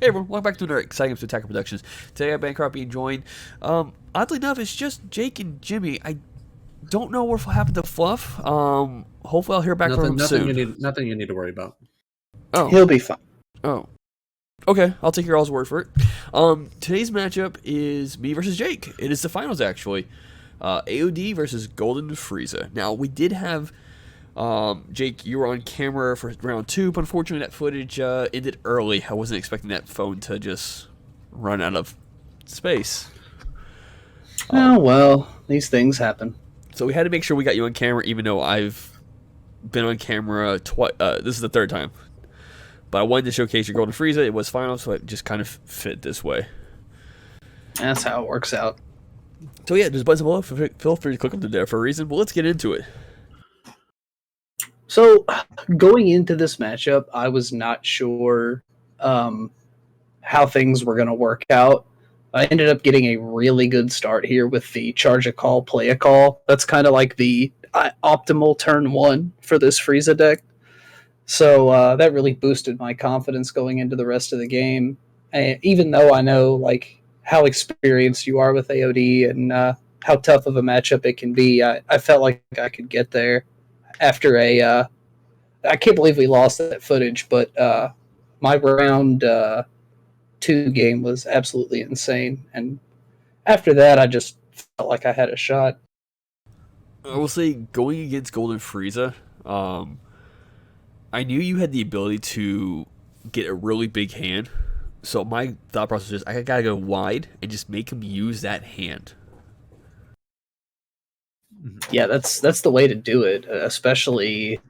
Hey everyone, welcome back to another exciting episode of Attacker Productions. Today I'm Bancroft being joined. Oddly enough, it's just Jake and Jimmy. I don't know what happened to Fluff. Hopefully I'll hear back from him soon. Nothing you need to worry about. Oh, He'll be fine. oh, okay. I'll take your all's word for it. Today's matchup is me versus Jake. It is the finals actually. AOD versus Golden Frieza. Now we did have. Jake, you were on camera for round 2, but unfortunately that footage ended early. I wasn't expecting that phone to just run out of space. Oh, well, these things happen. So we had to make sure we got you on camera, even though I've been on camera twice. This is the third time. But I wanted to showcase your Golden Frieza. It was final, so it just kind of fit this way. That's how it works out. So yeah, there's buttons below. Feel free to click them there for a reason. But let's get into it. So, going into this matchup, I was not sure how things were going to work out. I ended up getting a really good start here with the charge a call, play a call. That's kind of like the optimal turn 1 for this Frieza deck. So that really boosted my confidence going into the rest of the game. Even though I know like how experienced you are with AOD and how tough of a matchup it can be, I felt like I could get there. After I can't believe we lost that footage, but my round 2 game was absolutely insane. And after that, I just felt like I had a shot. I will say, going against Golden Frieza, I knew you had the ability to get a really big hand. So my thought process is, I gotta go wide and just make him use that hand. Yeah, that's the way to do it, especially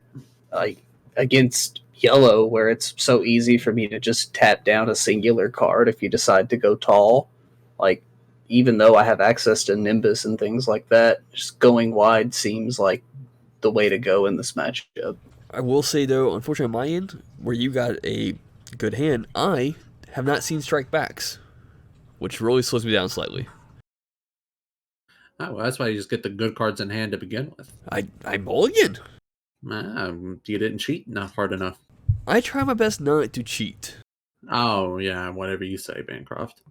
against yellow, where it's so easy for me to just tap down a singular card if you decide to go tall. Like, even though I have access to Nimbus and things like that, just going wide seems like the way to go in this matchup. I will say, though, unfortunately on my end, where you got a good hand, I have not seen strike backs, which really slows me down slightly. Oh, well, that's why you just get the good cards in hand to begin with. I mulligan. You didn't cheat not hard enough. I try my best not to cheat. Oh yeah, whatever you say, Bancroft.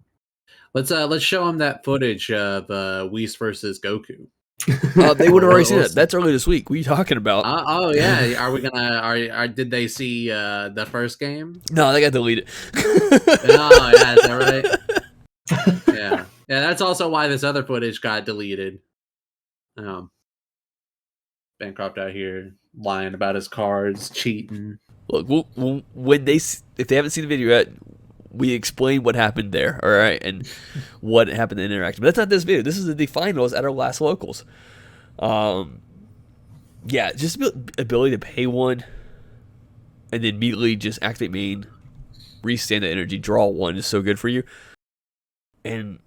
Let's show him that footage of Whis versus Goku. They would have already seen it. That's early this week. What are you talking about? Oh yeah, are we gonna? Did they see the first game? No, they got deleted. Oh yeah, is that right? Yeah. Yeah, that's also why this other footage got deleted. Bancroft out here lying about his cards, cheating. Look, when if they haven't seen the video yet, we explain what happened there, all right, and what happened in the interaction. But that's not this video. This is the finals at our last locals. Yeah, just the ability to pay one, and then immediately just activate main, restand that energy, draw one is so good for you. And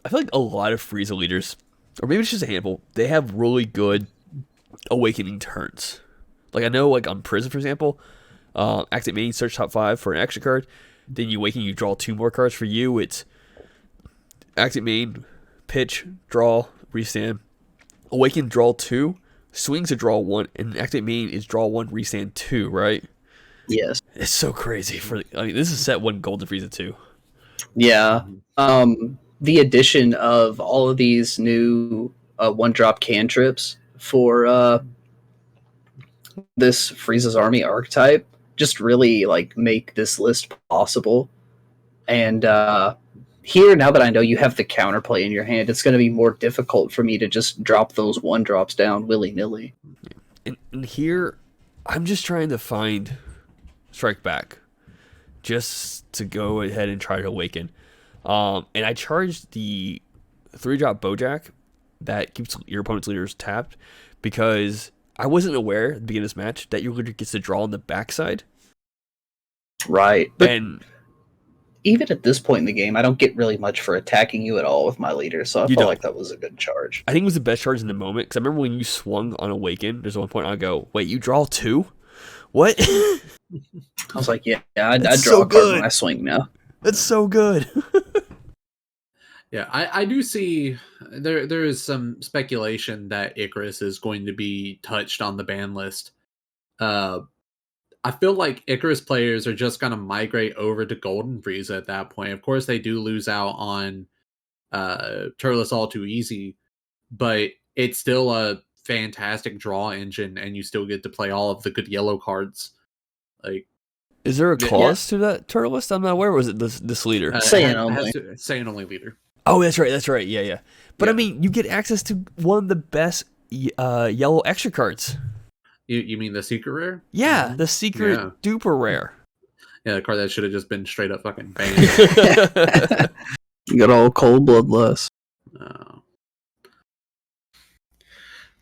I feel like a lot of Frieza leaders, or maybe it's just a handful, they have really good awakening turns. Like I know, like on Prison, for example, activate main, search top 5 for an extra card. Then you awaken, you draw 2 more cards. For you, it's activate main, pitch, draw, restand, awaken, draw 2, swings to draw 1, and activate main is draw 1, restand 2. Right? Yes. It's so crazy. This is set 1 Golden Frieza 2. Yeah. The addition of all of these new 1-drop cantrips for this Frieza's Army archetype just really like make this list possible. And here, now that I know you have the counterplay in your hand, it's going to be more difficult for me to just drop those 1-drops down willy-nilly. And here, I'm just trying to find strike back just to go ahead and try to awaken. And I charged the 3-drop Bojack that keeps your opponent's leaders tapped because I wasn't aware at the beginning of this match that your leader gets to draw on the backside. Right. But and even at this point in the game, I don't get really much for attacking you at all with my leader, so I felt like that was a good charge. I think it was the best charge in the moment, because I remember when you swung on Awaken, there's one point I go, wait, you draw 2? What? I was like, yeah, I draw so a card when I swing now. That's so good. Yeah, I do see there is some speculation that Icarus is going to be touched on the ban list. I feel like Icarus players are just gonna migrate over to Golden Frieza at that point. Of course, they do lose out on Turles All Too Easy, but it's still a fantastic draw engine, and you still get to play all of the good yellow cards. Like, is there a clause to that turtle list? I'm not aware. Or was it this leader? Saiyan only. Saiyan only leader. Oh, that's right. Yeah. But I mean, you get access to one of the best yellow extra cards. You mean the secret rare? Yeah, the secret duper rare. Yeah, the card that should have just been straight up fucking banned. You got all cold bloodless. Oh.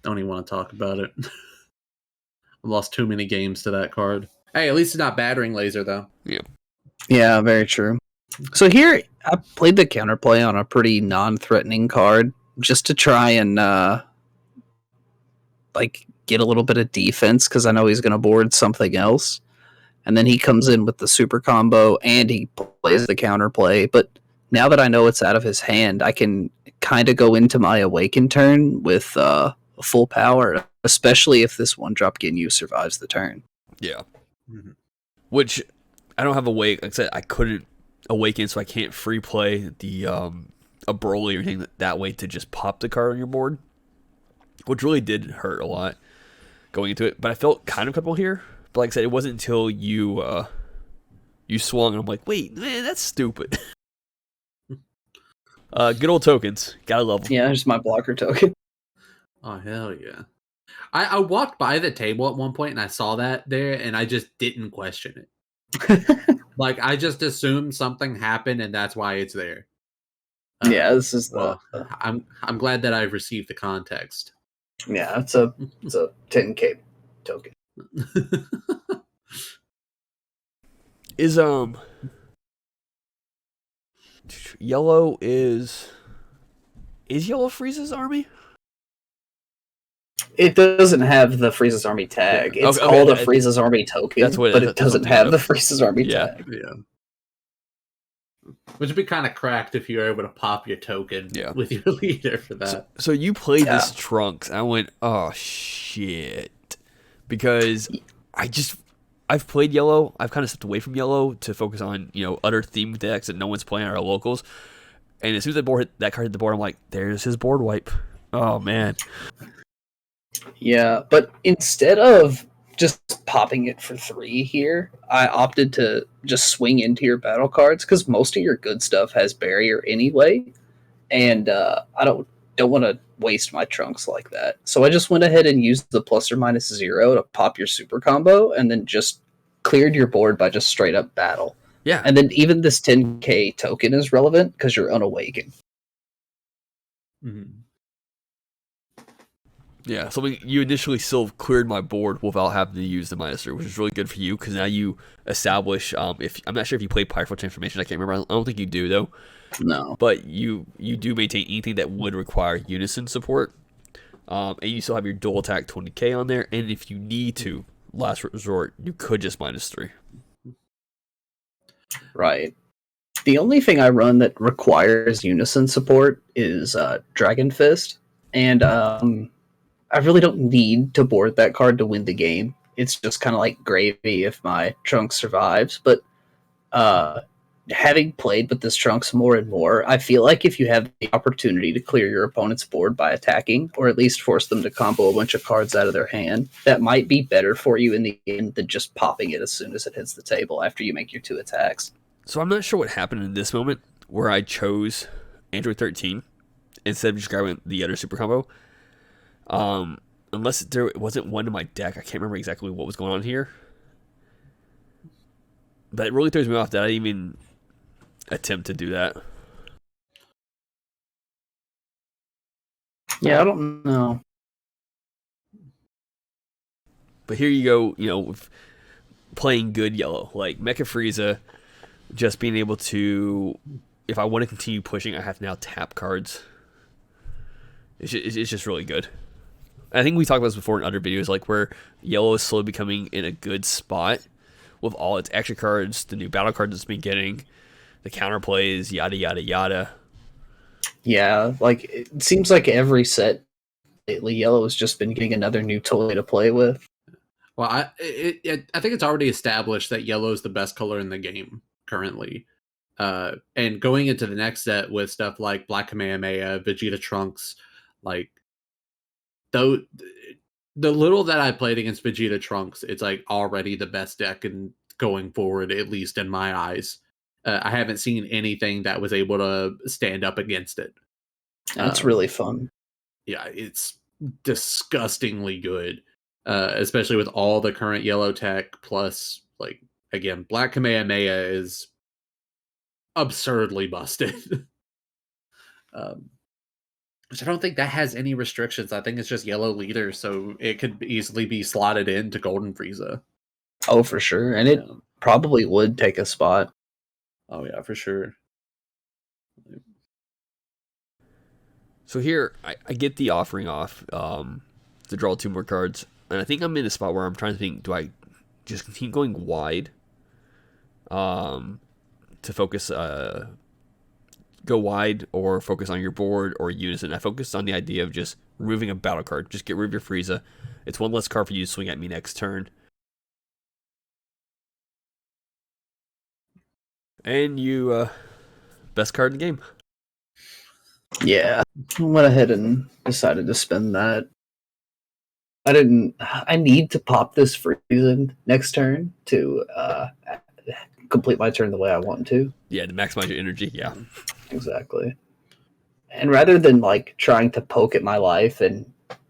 Don't even want to talk about it. I've lost too many games to that card. Hey, at least it's not battering laser though. Yeah, very true. So here, I played the counterplay on a pretty non-threatening card just to try and get a little bit of defense because I know he's going to board something else. And then he comes in with the super combo and he plays the counterplay. But now that I know it's out of his hand, I can kind of go into my Awaken turn with full power, especially if this one-drop Ginyu survives the turn. Yeah. Mm-hmm. Which, I don't have Awake. Like I said, I couldn't Awaken, so I can't free play the a Broly or anything that way to just pop the card on your board, which really did hurt a lot going into it. But I felt kind of comfortable here. But like I said, it wasn't until you swung, and I'm like, wait, man, that's stupid. Good old tokens. Gotta love them. Yeah, there's my blocker token. Oh, hell yeah. I walked by the table at one point and I saw that there and I just didn't question it. Like, I just assumed something happened and that's why it's there. Yeah, this is I'm glad that I've received the context. Yeah, it's a 10k token. Is yellow is yellow Frieza's army? It doesn't have the Frieza's Army tag. It's called a Frieza's Army token, but it doesn't have the Frieza's Army tag. Yeah. Which would be kind of cracked if you were able to pop your token with your leader for that. So you played this Trunks. I went, oh shit, because I've played yellow. I've kind of stepped away from yellow to focus on other theme decks that no one's playing at our locals. And as soon as that card hit the board, I'm like, there's his board wipe. Oh man. Yeah, but instead of just popping it for 3 here, I opted to just swing into your battle cards because most of your good stuff has barrier anyway, and I don't want to waste my Trunks like that. So I just went ahead and used the ±0 to pop your super combo, and then just cleared your board by just straight up battle. Yeah, and then even this 10k token is relevant because you're unawakened. Mm-hmm. Yeah, so you initially still cleared my board without having to use the -3, which is really good for you because now you establish. If I'm not sure if you play Powerful Transformation, I can't remember. I don't think you do though. No, but you do maintain anything that would require unison support, and you still have your dual attack 20k on there. And if you need to, last resort, you could just -3. Right. The only thing I run that requires unison support is Dragon Fist, and I really don't need to board that card to win the game. It's just kind of like gravy if my Trunks survives. But having played with this Trunks more and more, I feel like if you have the opportunity to clear your opponent's board by attacking, or at least force them to combo a bunch of cards out of their hand, that might be better for you in the end than just popping it as soon as it hits the table after you make your 2 attacks. So I'm not sure what happened in this moment where I chose Android 13 instead of just grabbing the other super combo. Unless there wasn't one in my deck. I can't remember exactly what was going on here. But it really throws me off that I didn't even attempt to do that. Yeah, I don't know. But here you go, with playing good yellow. Like Mecha Frieza, just being able to, if I want to continue pushing, I have to now tap cards. It's just really good. I think we talked about this before in other videos, like where yellow is slowly becoming in a good spot with all its extra cards, the new battle cards it's been getting, the counterplays, yada yada yada. Yeah, like it seems like every set lately, yellow has just been getting another new toy to play with. Well, I think it's already established that yellow is the best color in the game currently. And going into the next set with stuff like Black Kamehameha, Vegeta Trunks, like though the little that I played against Vegeta Trunks, it's like already the best deck and going forward, at least in my eyes. I haven't seen anything that was able to stand up against it. That's really fun. Yeah, it's disgustingly good, especially with all the current yellow tech. Plus, like again, Black Kamehameha is absurdly busted. Which I don't think that has any restrictions. I think it's just yellow leader, so it could easily be slotted into Golden Frieza. Oh, for sure. And it probably would take a spot. Oh, yeah, for sure. So here, I get the offering off to draw 2 more cards. And I think I'm in a spot where I'm trying to think, do I just continue going wide to focus, go wide or focus on your board or unison? I focused on the idea of just removing a battle card. Just get rid of your Frieza. It's 1 less card for you to swing at me next turn. And you, best card in the game. Yeah, I went ahead and decided to spend that. I need to pop this Frieza next turn to complete my turn the way I want to. Yeah, to maximize your energy, yeah. Exactly. And rather than like trying to poke at my life and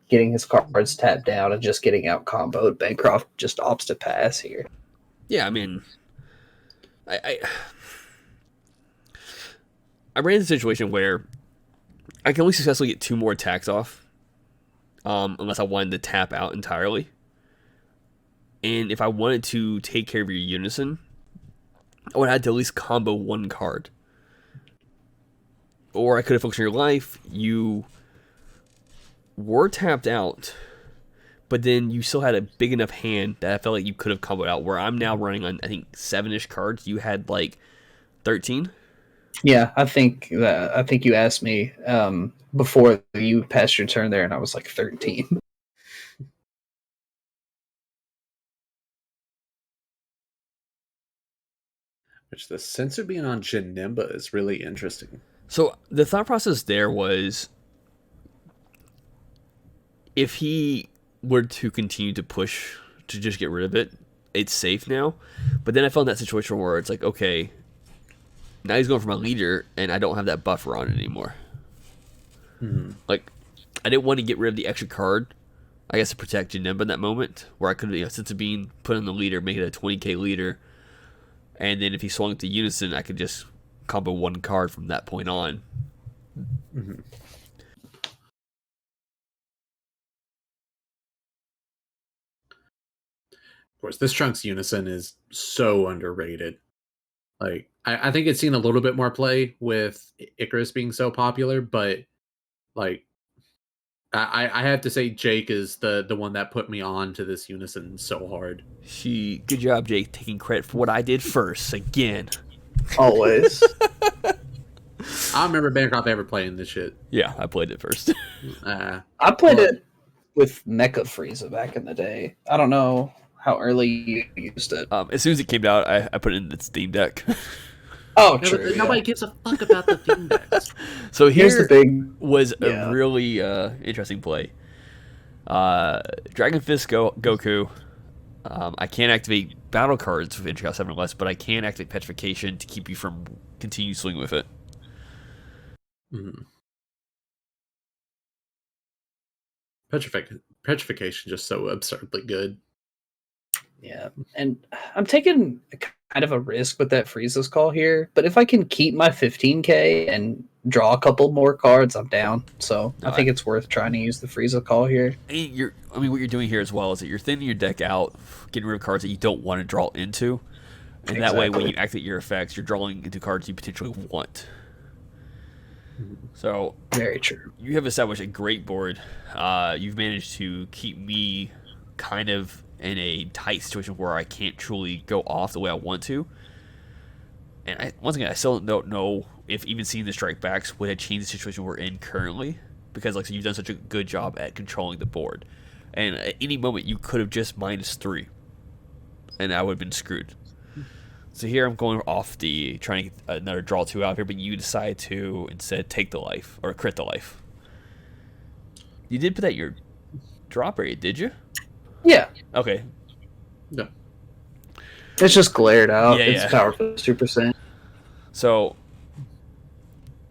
getting his cards tapped down and just getting out comboed, Bancroft just opts to pass here. Yeah, I mean, I ran into a situation where I can only successfully get 2 more attacks off, unless I wanted to tap out entirely. And if I wanted to take care of your unison, I would have had to at least combo 1 card. Or I could have focused on your life. You were tapped out, but then you still had a big enough hand that I felt like you could have comboed out. Where I'm now running on, I think, 7-ish cards. You had like 13. Yeah, I think you asked me before you passed your turn there, and I was like 13. Which the sensor being on Janemba is really interesting. So the thought process there was, if he were to continue to push to just get rid of it, it's safe now. But then I found that situation where it's like, okay, now he's going for my leader, and I don't have that buffer on it anymore. Mm-hmm. Like, I didn't want to get rid of the extra card, I guess, to protect Janemba in that moment, where I could, since it being put on the leader, make it a 20k leader, and then if he swung to unison, I could just combo 1 card from that point on. Mm-hmm. Of course, this Trunks unison is so underrated. Like, I think it's seen a little bit more play with Icarus being so popular, but like, I have to say Jake is the one that put me on to this unison so hard. Good job, Jake, taking credit for what I did first again. Always. I remember Bancroft ever playing this shit. Yeah, I played it first. I played it with Mecha Frieza back in the day. I don't know how early you used it. As soon as it came out, I put it in the Steam Deck. Oh, true. Nobody gives a fuck about the theme decks. So Here's the thing. Was a really interesting play. Dragon Fist Goku. I can't activate battle cards with Entry House 7 or less, but I can activate Petrification to keep you from continue swinging with it. Mm-hmm. Petrification just so absurdly good. Yeah, and I'm taking kind of a risk with that Frieza's call here, but if I can keep my 15k and draw a couple more cards, I'm down. So I think it's worth trying to use the Frieza call here. What you're doing here as well is that you're thinning your deck out, getting rid of cards that you don't want to draw into, and that way when you activate your effects, you're drawing into cards you potentially want. So very true. You have established a great board. You've managed to keep me kind of in a tight situation where I can't truly go off the way I want to. And once again, I still don't know if even seeing the strike backs would have changed the situation we're in currently, because like so you've done such a good job at controlling the board. And at any moment, you could have just -3, and I would have been screwed. So here I'm going off trying to get another draw 2 out here, but you decide to instead take the life, or crit the life. You did put that in your drop area, did you? Yeah. Okay. No. It's just glared out. Yeah, It's yeah. powerful 2%. So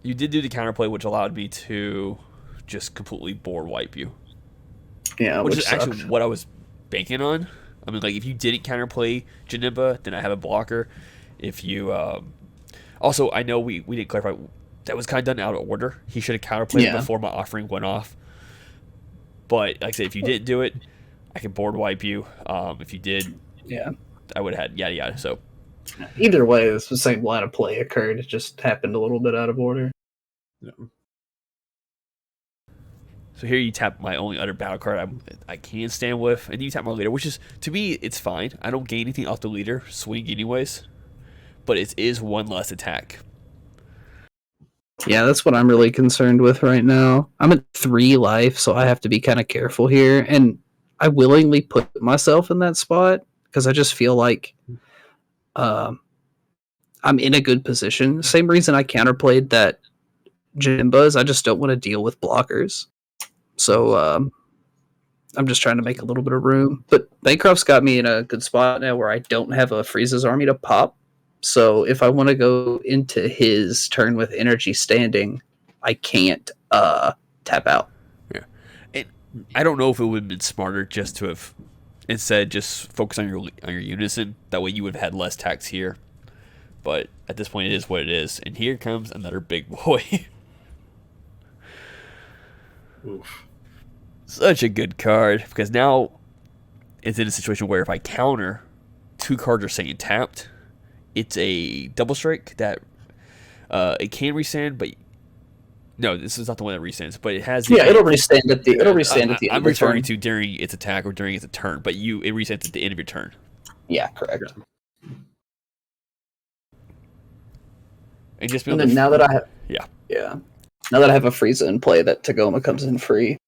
you did do the counterplay, which allowed me to just completely board wipe you. Yeah, Which which is actually sucks. what I was banking on. I mean, like, if you didn't counterplay Janemba, then I have a blocker. If you... also, I know we didn't clarify. That was kind of done out of order. He should have counterplayed it before my offering went off. But, like I said, if you didn't do it, I can board wipe you. If you did, Yeah. I would have had yada yada. So, Either way, it's the same line of play occurred. It just happened a little bit out of order. No. so here you tap my only other battle card I can stand with, and you tap my leader, which is, to me, it's fine. I don't gain anything off the leader swing anyways, but it is one less attack. Yeah, that's what I'm really concerned with right now. I'm at 3 life, so I have to be kind of careful here. And I willingly put myself in that spot because I just feel like I'm in a good position. Same reason I counterplayed that Jimbas. I just don't want to deal with blockers. So I'm just trying to make a little bit of room. But Bancroft's got me in a good spot now where I don't have a Frieza's army to pop. So if I want to go into his turn with energy standing, I can't tap out. Yeah, and I don't know if it would have been smarter just to have instead just focus on your unison. That way you would have had less tax here. But at this point, it is what it is. And here comes another big boy. Oof. Such a good card, because now it's in a situation where if I counter, 2 cards are saying tapped. It's a double strike that it can resend, but no, this is not the one that resends. But it has It'll restand at the end I'm of the referring turn. to during its attack or during its turn, but it resends at the end of your turn. Yeah, correct. And just And then now that I have yeah. Now that I have a Frieza in play, that Tagoma comes in free.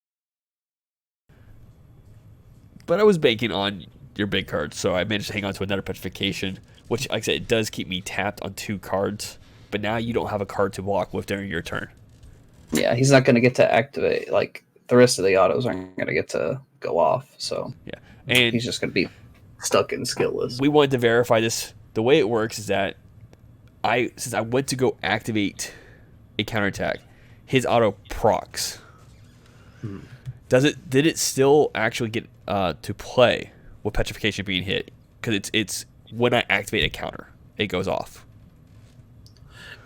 But I was banking on your big cards, so I managed to hang on to another petrification, which, like I said, it does keep me tapped on 2 cards. But now you don't have a card to block with during your turn. Yeah, he's not going to get to activate. Like, the rest of the autos aren't going to get to go off. So Yeah, and he's just going to be stuck in skillless. we wanted to verify this. The way it works is that since I went to go activate a counterattack, his auto procs. Did it still actually get to play with petrification being hit? Because it's when I activate a counter, it goes off.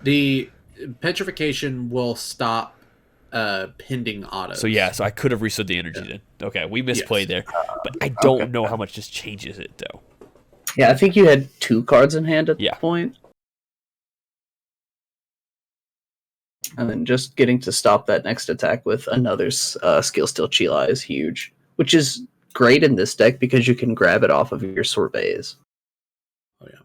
The petrification will stop pending autos. So yeah, so I could have restored the energy then. Okay, we misplayed there, but I don't know how much this changes it though. Yeah, I think you had 2 cards in hand at Yeah. that point. And then just getting to stop that next attack with another skill steal Chila is huge, which is great in this deck because you can grab it off of your sorbets. Oh yeah.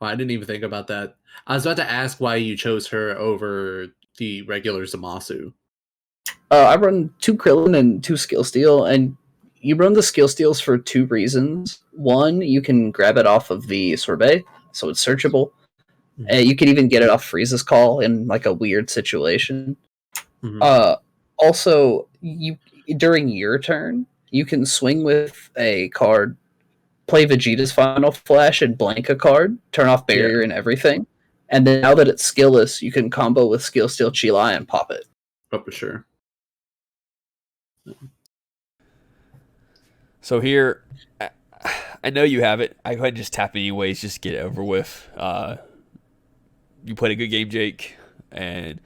Well, I didn't even think about that. I was about to ask why you chose her over the regular Zamasu. I run 2 Krillin and 2 skill steal, and you run the skill steals for 2 reasons. One, you can grab it off of the sorbet, so it's searchable. You can even get it off Frieza's call in like a weird situation. Mm-hmm. Also, during your turn, you can swing with a card, play Vegeta's Final Flash and blank a card, turn off barrier and everything. And then now that it's skillless, you can combo with Skill Steal Chila and pop it. Oh, for sure. So here, I know you have it. I go ahead and just tap anyways, just get it over with. You played a good game, Jake, and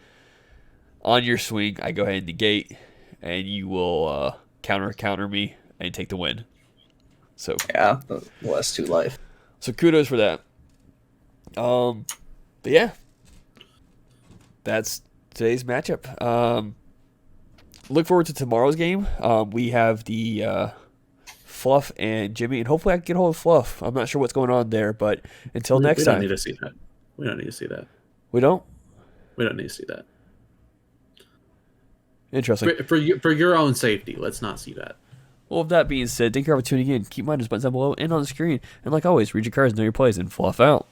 on your swing, I go ahead and negate, and you will counter me and take the win. So yeah, the last 2 life. So kudos for that. But yeah, that's today's matchup. Look forward to tomorrow's game. We have the Fluff and Jimmy, and hopefully I can get hold of Fluff. I'm not sure what's going on there, but until next time. We don't need to see that. We don't need to see that. We don't? We don't need to see that. Interesting. For your own safety, let's not see that. Well, with that being said, thank you for tuning in. Keep in mind, just buttons down below and on the screen. And like always, read your cards, know your plays, and fluff out.